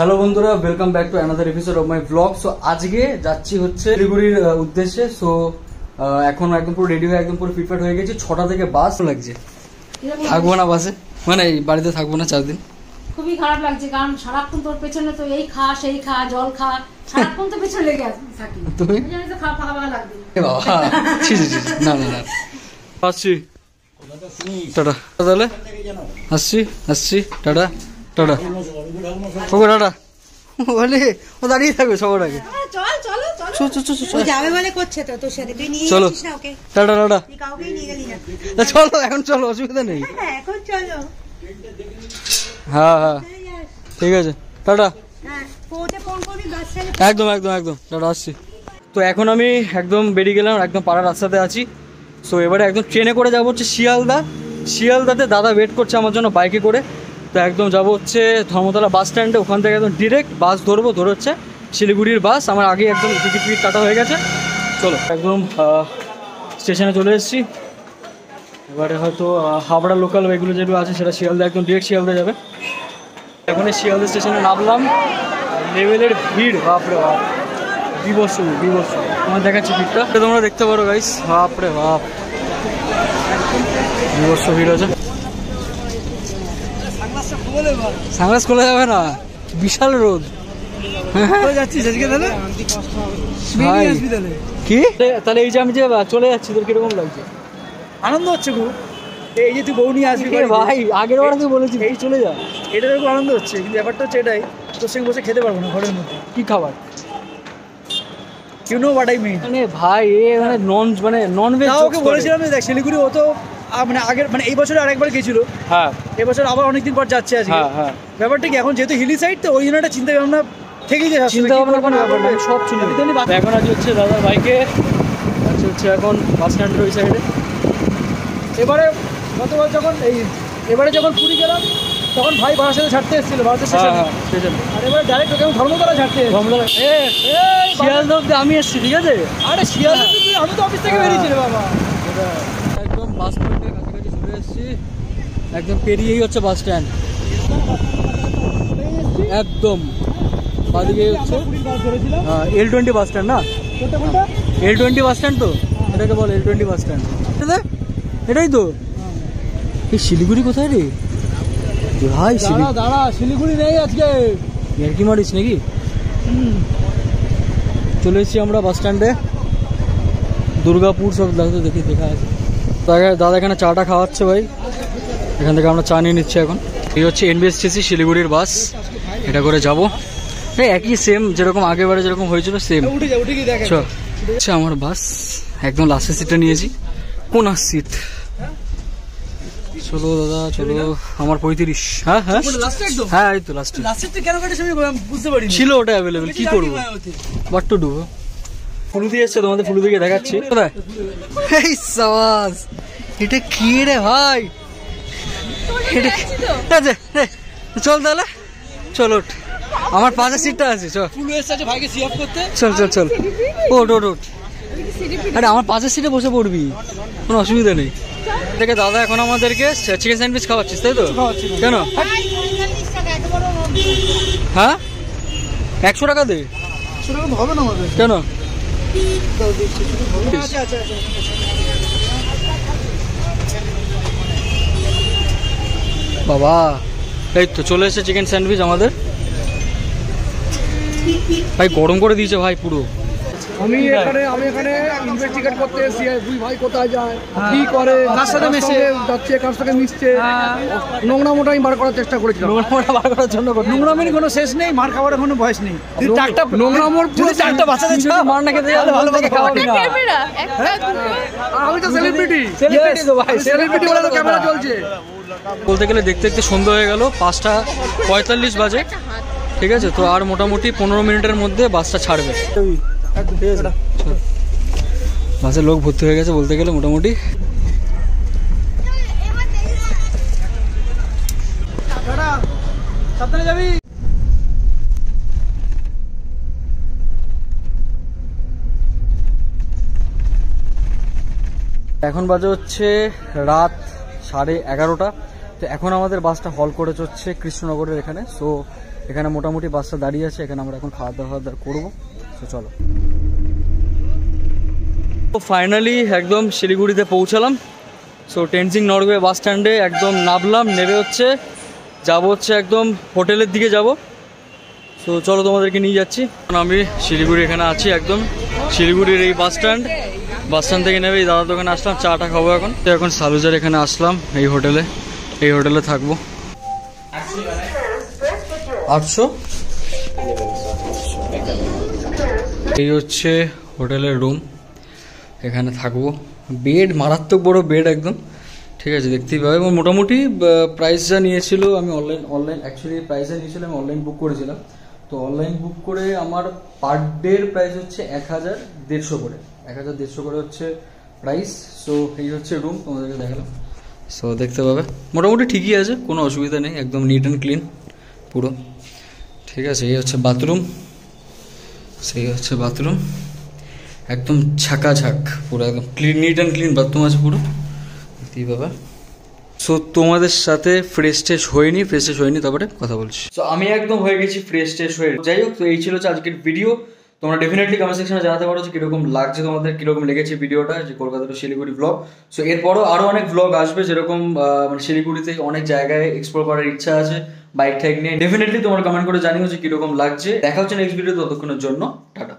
Hello বন্ধুরা, welcome back to another episode of my blog. So আজকে যাচ্ছি হচ্ছে শিলিগুড়ির উদ্দেশ্যে। সো এখন একদম পুরো রেডি হয়ে একদম পুরো ফিটফাট হয়ে গেছি। 6টা থেকে বাস লাগছে। থাকবো না বাসে, মানে এই বাড়িতে থাকবো না 4 দিন। খুবই খারাপ লাগছে, কারণ সারাক্ষণ তোর পেছনে তো এই খা সেই খা জল খা, সারাক্ষণ তো পেছনে লেগে থাকি। তুমি তো ফাঁকা ফাঁকা লাগবে। বাবা ছি ছি ছি, না না না, আসছি টাটা। তাহলে আসছি আসছি, টাটা টাটা। ওগো টাটা বলে ও দাঁড়িয়ে থাকবে সবার আগে। চল চলো চলো যাবে বলে করছে তো তোর সাথে, তুই নিয়ে চলো যাচ্ছিস না ওকে? টাটা টাটা, তুই কাউকে নিয়ে গেলি চলো না। এখন চলো, অসুবিধা নেই। হ্যাঁ এখন চলো। হ্যাঁ হ্যাঁ ঠিক আছে, টাটা। হ্যাঁ পৌঁছে ফোন করবি বাস ছেড়ে। একদম একদম একদম, টাটা, আসছি। তো এখন আমি একদম বেরিয়ে গেলাম, একদম পাড়ার রাস্তাতে আছি। সো এবারে একদম ট্রেনে করে যাবো হচ্ছে শিয়ালদাতে দাদা ওয়েট করছে আমার জন্য বাইকে করে। তো একদম যাবো হচ্ছে ধর্মতলা বাস স্ট্যান্ডে, ওখান থেকে একদম ডিরেক্ট বাস ধরবো, ধরে হচ্ছে শিলিগুড়ির বাস। আমার আগে একদম টিকিট কাটা হয়ে গেছে। চলো একদম স্টেশনে চলে এসেছি। এবারে হয়তো হাবড়া লোকাল এগুলো যেগুলো আছে সেটা শিয়ালদা, একদম ডিরেক্ট শিয়ালদা যাবে। এখন শিয়ালদা স্টেশনে নামলাম, লেভেলের ভিড়, বাপরে বাপ, বিভৎস। তোমার দেখাচ্ছি ভিড়টা, তোমরা দেখতে পারো গাইস, বাপরে বাপ, বিভৎস ভিড় আছে। সানগ্লাস খোলা যাবে না, বিশাল রোদ। যাচ্ছিস আজকে তাহলে? কি তাহলে এই যে আমি যে চলে যাচ্ছি, তোর কিরকম লাগছে? আনন্দ হচ্ছে খুব, এই যে তুই বউ নিয়ে আসবি ভাই, আগের বার তুই বলেছি এই চলে যা, এটার খুব আনন্দ হচ্ছে। কিন্তু ব্যাপারটা হচ্ছে এটাই, তোর সঙ্গে বসে খেতে পারবো না ঘরের মধ্যে। কি খাবার? You know what I mean. মানে ভাই এ মানে নন ভেজ। ওকে বলেছিলাম যে দেখ শিলিগুড়ি, ও তো মানে আগের মানে এই বছর আরেকবার গেছিল। হ্যাঁ এবছর আবার অনেকদিন পর যাচ্ছে আজকে। হ্যাঁ ব্যাপারটা কি, এখন যেহেতু হিলি সাইড তো ওই জন্য একটা চিন্তা ভাবনা থেকেই যায়। চিন্তা ভাবনা কোনো ব্যাপার না, সব চলে। এখন আজ হচ্ছে দাদার বাইকে হচ্ছে এখন বাস স্ট্যান্ডের ওই সাইডে। এবারে গতবার এবারে যখন পুরী গেলাম তখন ভাই বাড়ার সাথে ছাড়তে এসেছিল ভারতের স্টেশনে। আর এবারে ডাইরেক্ট ওকে ধর্মতলা ছাড়তে শিয়ালদা অব্দি আমি এসেছি, ঠিক আছে? আরে শিয়ালদা আমি তো অফিস থেকে বেরিয়েছিল বাবা। একদম বাস স্ট্যান্ডের কাছাকাছি চলে এসেছি, একদম পেরিয়েই হচ্ছে বাস স্ট্যান্ড। একদম বাদিকে হচ্ছে L20 বাস স্ট্যান্ড, না L20 বাস স্ট্যান্ড, তো এটাকে বল L20 বাস স্ট্যান্ড। এটাই তো। এই শিলিগুড়ি কোথায় রে ভাই? দাঁড়া শিলিগুড়ি নেই আজকে, আর কি মারিস নাকি? চলে এসেছি আমরা বাস স্ট্যান্ডে, দুর্গাপুর সব দেখা আছে। দাদা এখানে চাটা খাওয়াচ্ছে ভাই, এখান থেকে আমরা চা নিয়ে নিচ্ছি। এখন এই হচ্ছে NBSTC শিলিগুড়ির বাস, এটা করে যাবো। একই সেম, যেরকম আগেরবারে যেরকম হয়েছিল সেম। আচ্ছা আমার বাস একদম লাস্টের সিটটা নিয়েছি, কোন সিট। চলো দাদা চলো, আমার 35। হ্যাঁ হ্যাঁ হ্যাঁ, এই তো লাস্টে। কেন কাটিস আমি বুঝতে পারি, ছিল ওটা অ্যাভেলেবেল, কি করবো, বাট টু ডু। ফুলুদি এসছে, তোমাদের ফুলুদিকে দেখাচ্ছি। কোথায় এই সাবাস, এটা কি রে ভাই? চল তাহলে, চল ওঠ, আমার পাশের সিটটা আছে। চল ভাইকে সি অফ করতে, চল চল চল, ওঠ। আরে আমার পাশের সিটে বসে পড়বি, কোনো অসুবিধা নেই। দেখে দাদা এখন আমাদেরকে চিকেন স্যান্ডউইচ খাওয়াচ্ছিস, তাই তো? কেন? হ্যাঁ 100 টাকা দে। হবে না আমাদের, কেন? বাবা এই তো চলে এসেছে চিকেন স্যান্ডউইচ আমাদের। ভাই গরম করে দিয়েছে ভাই পুরো। আমি এখানে ইনভেস্টিগেট করতে এসেছি, দুই ভাই কোথায় যায়, কি করে, কার সাথে মিশে যাচ্ছে, কার সাথে মিশছে। নোংরা মোটা আমি বার করার চেষ্টা করেছিলাম, বার করার জন্য। নোংরামের কোনো শেষ নেই, মার খাওয়ার কোনো বয়স নেই। নোংরামোর পুরো 4টা বাচ্চাদের মার না খেতে গেলে ভালো থেকে খাওয়াবি না। আমি তো সেলিব্রিটি ভাই, সেলিব্রিটি বলে তো ক্যামেরা চলছে। বলতে গেলে দেখতে দেখতে সন্ধ্যা হয়ে গেল, 5:45 বাজে, ঠিক আছে? তো আর মোটামুটি 15 মিনিটের মধ্যে বাসটা ছাড়বে। বাসে লোক ভর্তি হয়ে গেছে বলতে গেলে মোটামুটি। সাবধানে যাবি। এখন বাজে হচ্ছে রাত 11:30। তো এখন আমাদের বাসটা হল করে হচ্ছে কৃষ্ণনগরের এখানে। সো এখানে মোটামুটি বাসটা দাঁড়িয়ে আছে, এখানে আমরা এখন খাওয়া দাওয়া করবো। তো চলো, তো ফাইনালি একদম শিলিগুড়িতে পৌঁছালাম। সো টেনজিং নরওয়ে বাস স্ট্যান্ডে একদম নামলাম, নেমে হচ্ছে যাবো হচ্ছে একদম হোটেলের দিকে যাব। সো চলো তোমাদেরকে নিয়ে যাচ্ছি। আমি শিলিগুড়ি এখানে আছি, একদম শিলিগুড়ির এই বাস স্ট্যান্ড থেকে নেমে এই দাদার দোকানে আসলাম, চাটা খাবো এখন। তো এখন সালুজার এখানে আসলাম, এই হোটেলে থাকবো। 800 এই হচ্ছে হোটেলের রুম, এখানে থাকবো। বেড মারাত্মক বড় বেড একদম, ঠিক আছে, দেখতেই পাবে। এবং মোটামুটি প্রাইস যা নিয়েছিল, আমি অনলাইন অ্যাকচুয়ালি প্রাইস যা নিয়েছিল আমি অনলাইন বুক করেছিলাম। তো অনলাইন বুক করে আমার পার ডের প্রাইস হচ্ছে 1150 করে, 1150 করে হচ্ছে প্রাইস। সো এই হচ্ছে রুম, তোমাদেরকে দেখালাম। সো দেখতে পাবে মোটামুটি ঠিকই আছে, কোনো অসুবিধা নেই, একদম নিট অ্যান্ড ক্লিন পুরো, ঠিক আছে। এই হচ্ছে বাথরুম, একদম ঝাঁকাঝাঁক পুরো, একদম clean, neat and clean bathroom আছে পুরো, দেখতেই পাবে। সো তোমাদের সাথে ফ্রেশ ট্রেশ হয়নি, তারপরে কথা বলছি। সো আমি একদম হয়ে গেছি ফ্রেশ ট্রেশ হয়ে। যাই হোক, তো এই ছিল আজকের ভিডিও। তোমরা ডেফিনেটলি কমেন্ট সেকশনে জানাতে পারো যে কীরকম লাগছে তোমাদের, কীরকম লেগেছে ভিডিওটা, যে Kolkata to Siliguri blog. So এরপরও আরও অনেক ব্লগ আসবে, যেরকম মানে শিলিগুড়িতে অনেক জায়গায় এক্সপ্লোর করার ইচ্ছা আছে বাইক ঠাইক নিয়ে। ডেফিনেটলি তোমরা কমেন্ট করে জানিও যে কীরকম লাগছে। দেখা হচ্ছে নেক্সট ভিডিও, ততক্ষণের জন্য টাটা।